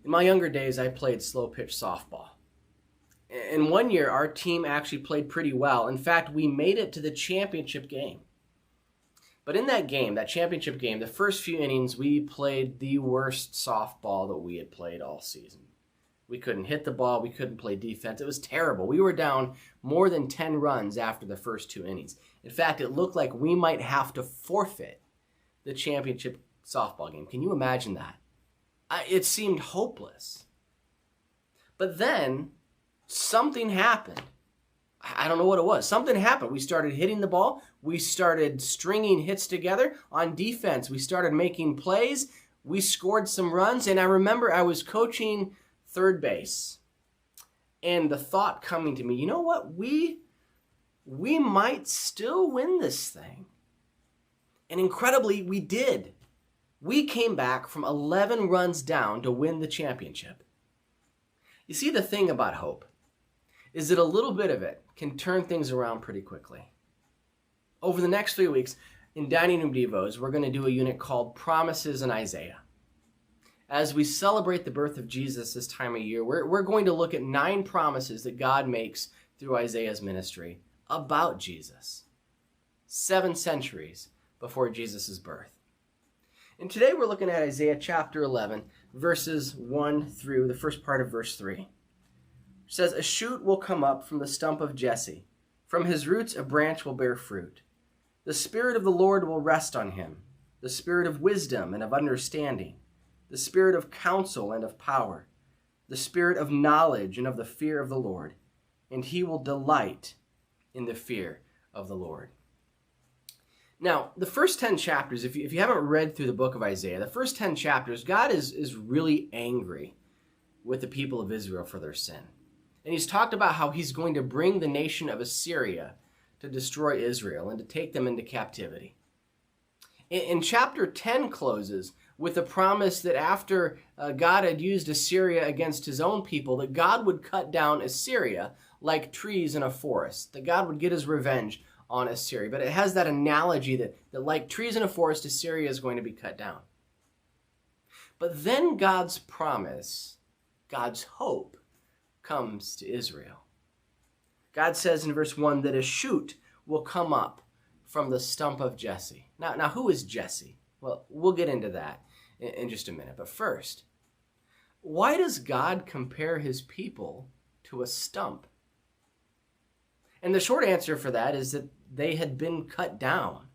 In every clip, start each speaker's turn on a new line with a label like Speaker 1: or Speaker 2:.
Speaker 1: In my younger days, I played slow pitch softball. And one year, our team actually played pretty well. In fact, we made it to the championship game. But in that game, that championship game, the first few innings, we played the worst softball that we had played all season. We couldn't hit the ball. We couldn't play defense. It was terrible. We were down more than 10 runs after the first 2 innings. In fact, it looked like we might have to forfeit the championship softball game. Can you imagine that? It seemed hopeless. But then something happened. I don't know what it was. Something happened. We started hitting the ball. We started stringing hits together. On defense, we started making plays. We scored some runs. And I remember I was coaching third base. And the thought coming to me, you know what? We might still win this thing. And incredibly, we did. We came back from 11 runs down to win the championship. You see, the thing about hope is that a little bit of it can turn things around pretty quickly. Over the next 3 weeks, in Dining Room Devos, we're going to do a unit called Promises in Isaiah. As we celebrate the birth of Jesus this time of year, we're going to look at 9 promises that God makes through Isaiah's ministry about Jesus, 7 centuries before Jesus' birth. And today we're looking at Isaiah chapter 11, verses 1 through the first part of verse 3. It says, "A shoot will come up from the stump of Jesse. From his roots a branch will bear fruit. The Spirit of the Lord will rest on him, the Spirit of wisdom and of understanding, the Spirit of counsel and of power, the Spirit of knowledge and of the fear of the Lord. And he will delight in the fear of the Lord." Now, the first 10 chapters, if you haven't read through the book of Isaiah, the first 10 chapters, God is really angry with the people of Israel for their sin. And he's talked about how he's going to bring the nation of Assyria to destroy Israel and to take them into captivity. In chapter 10 closes with the promise that after God had used Assyria against his own people, that God would cut down Assyria like trees in a forest, that God would get his revenge on Assyria. But it has that analogy that like trees in a forest, Assyria is going to be cut down. But then God's promise, God's hope, comes to Israel. God says in verse 1 that a shoot will come up from the stump of Jesse. Now who is Jesse? Well, we'll get into that in just a minute. But first, why does God compare his people to a stump? And the short answer for that is that they had been cut down.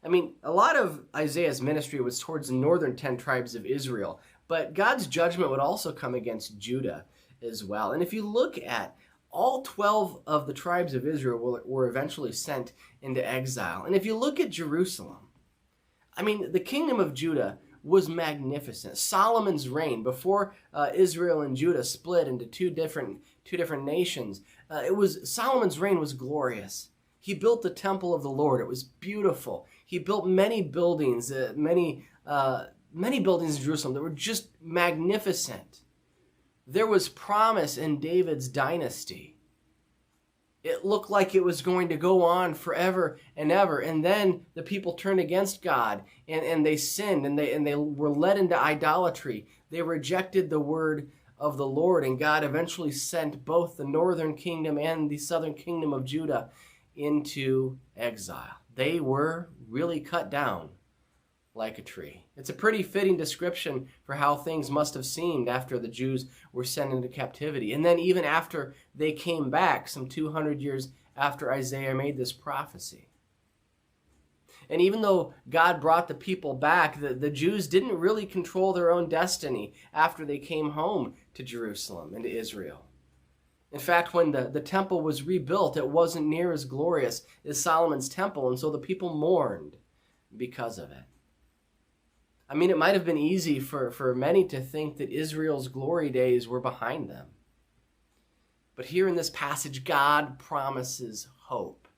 Speaker 1: I mean, a lot of Isaiah's ministry was towards the northern 10 tribes of Israel, but God's judgment would also come against Judah as well. And if you look at all 12 of the tribes of Israel were eventually sent into exile. And if you look at Jerusalem, I mean, the kingdom of Judah was magnificent. Solomon's reign, before Israel and Judah split into two different nations, Solomon's reign was glorious. He built the temple of the Lord. It was beautiful. He built many buildings, many buildings in Jerusalem that were just magnificent. There was promise in David's dynasty. It looked like it was going to go on forever and ever. And then the people turned against God and they sinned and they were led into idolatry. They rejected the word of the Lord, and God eventually sent both the northern kingdom and the southern kingdom of Judah into exile. They were really cut down like a tree. It's a pretty fitting description for how things must have seemed after the Jews were sent into captivity. And then even after they came back, some 200 years after Isaiah made this prophecy. And even though God brought the people back, the Jews didn't really control their own destiny after they came home to Jerusalem and to Israel. In fact, when the temple was rebuilt, it wasn't near as glorious as Solomon's temple, and so the people mourned because of it. I mean, it might have been easy for many to think that Israel's glory days were behind them. But here in this passage, God promises hope.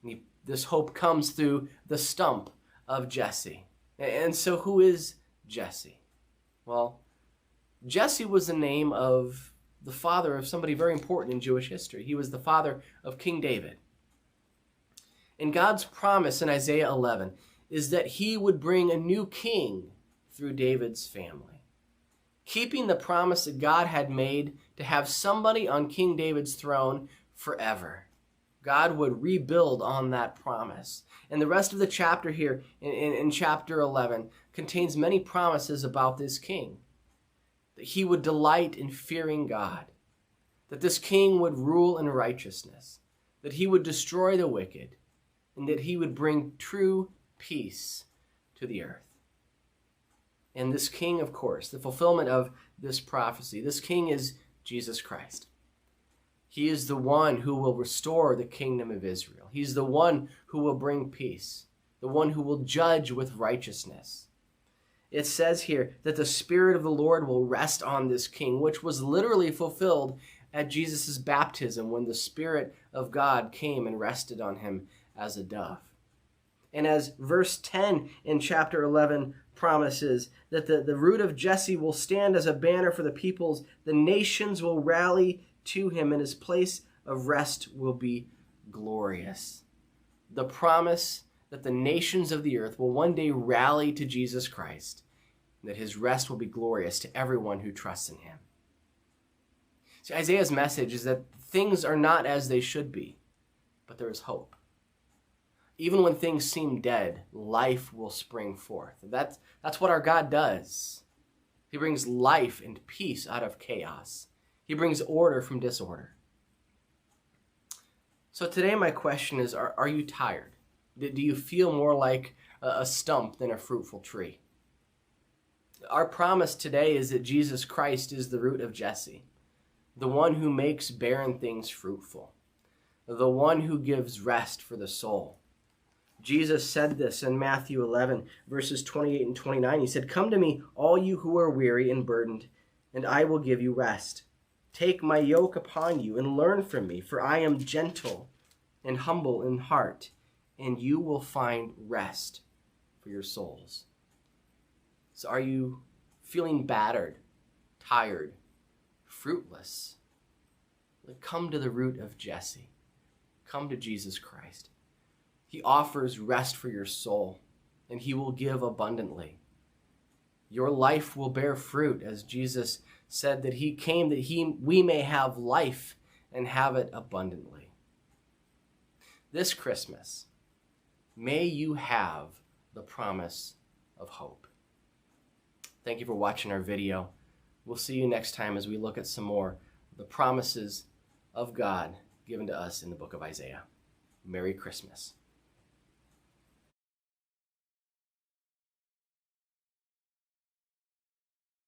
Speaker 1: And this hope comes through the stump of Jesse. And so who is Jesse? Well, Jesse was the name of the father of somebody very important in Jewish history. He was the father of King David. And God's promise in Isaiah 11 is that he would bring a new king through David's family. keeping the promise that God had made to have somebody on King David's throne forever. God would rebuild on that promise. And the rest of the chapter here, in chapter 11, contains many promises about this king. That he would delight in fearing God. That this king would rule in righteousness. That he would destroy the wicked. And that he would bring true peace to the earth. And this king, of course, the fulfillment of this prophecy, this king is Jesus Christ. He is the one who will restore the kingdom of Israel. He's the one who will bring peace, the one who will judge with righteousness. It says here that the Spirit of the Lord will rest on this king, which was literally fulfilled at Jesus' baptism when the Spirit of God came and rested on him as a dove. And as verse 10 in chapter 11 promises, that the root of Jesse will stand as a banner for the peoples, the nations will rally to him, and his place of rest will be glorious. The promise that the nations of the earth will one day rally to Jesus Christ, and that his rest will be glorious to everyone who trusts in him. See, Isaiah's message is that things are not as they should be, but there is hope. Even when things seem dead, life will spring forth. That's what our God does. He brings life and peace out of chaos. He brings order from disorder. So today my question is, are you tired? Do you feel more like a stump than a fruitful tree? Our promise today is that Jesus Christ is the root of Jesse, the one who makes barren things fruitful, the one who gives rest for the soul. Jesus said this in Matthew 11, verses 28 and 29. He said, "Come to me, all you who are weary and burdened, and I will give you rest. Take my yoke upon you and learn from me, for I am gentle and humble in heart, and you will find rest for your souls." So are you feeling battered, tired, fruitless? Come to the root of Jesse. Come to Jesus Christ. He offers rest for your soul, and he will give abundantly. Your life will bear fruit, as Jesus said that he came that we may have life and have it abundantly. This Christmas, may you have the promise of hope. Thank you for watching our video. We'll see you next time as we look at some more of the promises of God given to us in the book of Isaiah. Merry Christmas.